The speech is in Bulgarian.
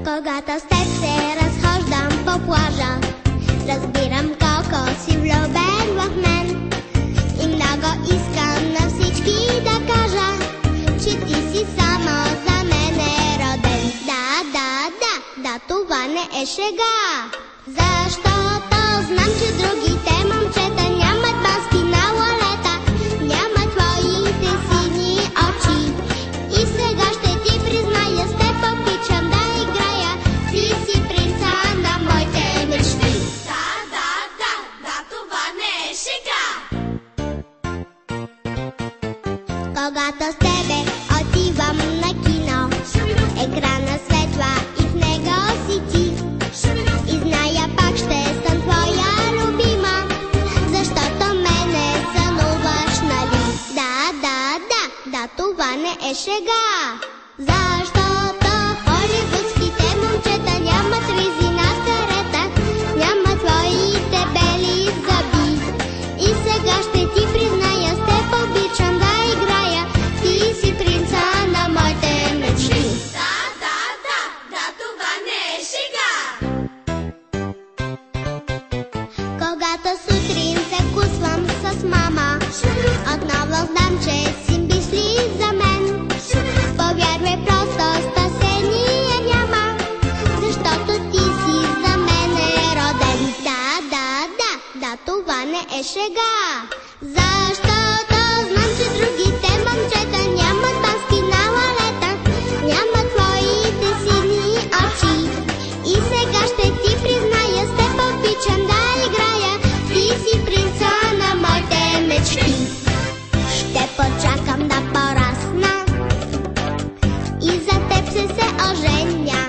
Когато с теб се разхождам по плажа, разбирам колко си влюбен в мен. И много искам на всички да кажа, че ти си само за мен е роден. Да, това не е шега. Защото знам, че другите момчета нямат маски на лалета, нямат твоите сини очи. И сега ще ти призная, с теб обичам да играя. Ти си принца на моите мечти. Да, това не е шега. Когато с тебе отивам на кино, екрана светва и в него си ти. И зная, пак ще съм твоя любима, защото мене сънуваш, нали? Да, това не е шега. Защото холивудските момчета нямат ризи на карета, нямат твоите бели зъби. И сега ще ти призная, с теб обичам да играя. Ти си принца на моите мечти. Да, това не е шега. Когато сутрин се вкусвам с мама, отново знам, че си мисли за мен. Повярвай, просто спасение няма, защото ти си за мен е роден. Да, това не е шега. Защото знам, че другите момчета нямат маски на лалета, нямат твоите сини очи. И сега ще ти призная, с теб обичам да играя. Ти си принца на моите мечти. Ще почакам да порасна и за теб се оженя.